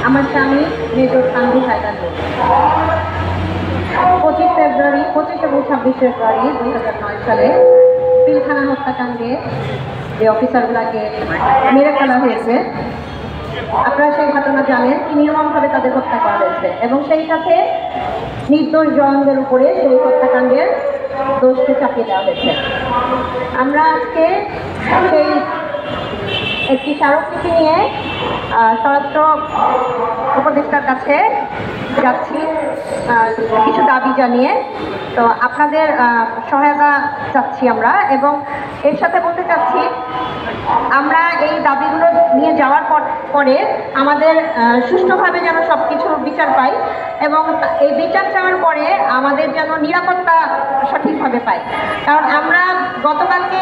আমার স্বামী মেজর তানভীর হায়দার। 25 এবং 26 ফেব্রুয়ারি 2009 সালে পিলখানা হত্যাকাণ্ডে যে অফিসারগুলোকে মেরে ফেলা হয়েছে, আপনারা সেই ঘটনা জানেন কি নির্মমভাবে তাদের হত্যা করা হয়েছে এবং সেই সাথে নির্দোষ জওয়ানদের উপরে সেই হত্যাকাণ্ডের দোষকে চাপিয়ে দেওয়া হয়েছে। আমরা আজকে সেই একটি স্মারকলিপি নিয়ে স্বরাষ্ট্র উপদেষ্টার কাছে যাচ্ছি কিছু দাবি জানিয়ে। তো আপনাদের সহায়তা চাচ্ছি আমরা, এবং এর সাথে বলতে চাচ্ছি আমরা এই দাবিগুলো নিয়ে যাওয়ার পরে আমাদের সুষ্ঠুভাবে যেন সব কিছু বিচার পাই, এবং এই বিচার চাওয়ার পরে আমাদের যেন নিরাপত্তা সঠিকভাবে পাই। কারণ আমরা গতকালকে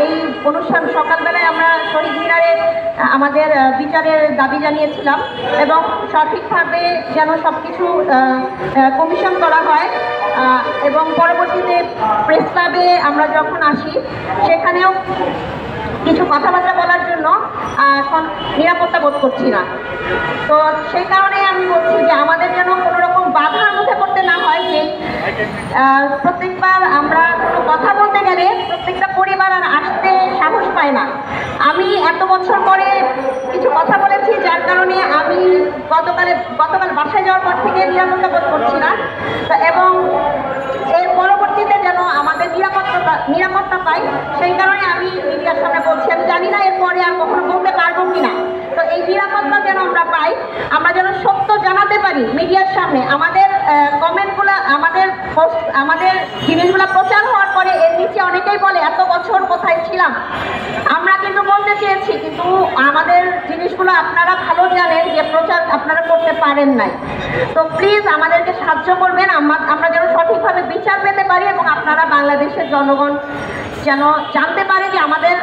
এই অনুষ্ঠান সকালবেলায় আমরা শহীদ মিনারে আমাদের বিচারের দাবি জানিয়েছিলাম, এবং সঠিকভাবে যেন সব কিছু কমিশন করা হয়, এবং পরবর্তীতে প্রেস ক্লাবে আমরা যখন আসি সেখানেও কিছু কথাবার্তা বলার জন্য এখন নিরাপত্তা বোধ করছি না। তো সেই কারণে আমি বলছি যে আমাদের যেন কোনো রকম বাধার মধ্যে পড়তে না হয়। যে প্রত্যেকবার আমরা কোনো কথা বলতে গেলে প্রত্যেকটা পরিবার আর আসতে সাহস পায় না। আমি এত বছর পরে কিছু কথা বলেছি, যার কারণে আমি গতকাল বাসায় যাওয়ার পর থেকে নিরাপত্তা বোধ করছি না, এবং এর পরবর্তীতে যেন আমাদের নিরাপত্তা পাই, সেই কারণে আমি মিডিয়ার সামনে বলছি। আমি জানি না এরপরে আর কখনো বলতে পারবো কিনা। তো এই নিরাপত্তা যেন আমরা পাই, আমরা যেন সত্য জানাতে পারি মিডিয়ার সামনে। আমাদের কমেন্টগুলো, আমাদের জিনিসগুলো প্রচার হওয়ার পরে এর নিচে অনেকেই বলে এত বছর কোথায় ছিলাম। আমরা কিন্তু বলতে চেয়েছি, কিন্তু আমাদের জিনিসগুলো আপনারা ভালো জানেন যে প্রচার আপনারা করতে পারেন নাই। তো প্লিজ আমাদেরকে সাহায্য করবেন, আমরা যেন সঠিকভাবে বিচার পেতে পারি, এবং আপনারা বাংলাদেশের জনগণ যেন জানতে পারে যে আমাদের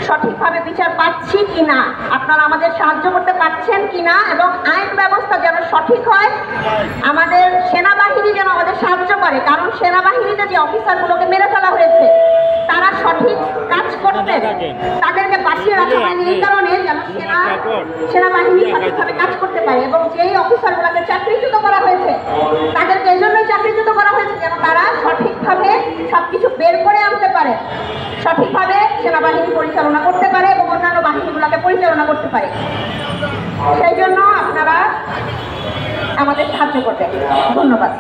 সঠিকভাবে বিচার পাচ্ছি কিনা, আপনারা আমাদের সাহায্য করতে পারছেন কিনা, এবং আইন ব্যবস্থা যেন সঠিক হয়। আমাদের সেনাবাহিনী যেন আমাদের সাহায্য করে, কারণ সেনাবাহিনীতে যে অফিসারগুলোকে মেরে ফেলা হয়েছে তারা সঠিক কাজ করতে, তাদেরকে বাঁচিয়ে রাখা হয়নি এই কারণে যেন সেনাবাহিনী সঠিকভাবে কাজ করতে পারে। এবং যেই অফিসারগুলোকে চাকরিচ্যুত করা হয়েছে তাদেরকে এই জন্যই চাকরিচ্যুত করা হয়েছে যেন তারা সঠিকভাবে সব কিছু বের করে আনতে পারে, সঠিকভাবে সেনাবাহিনী পরিচালনা করতে পারে এবং অন্যান্য বাহিনীগুলোকে পরিচালনা করতে পারে। সেই জন্য আপনারা আমাদের সাহায্য করবেন। ধন্যবাদ।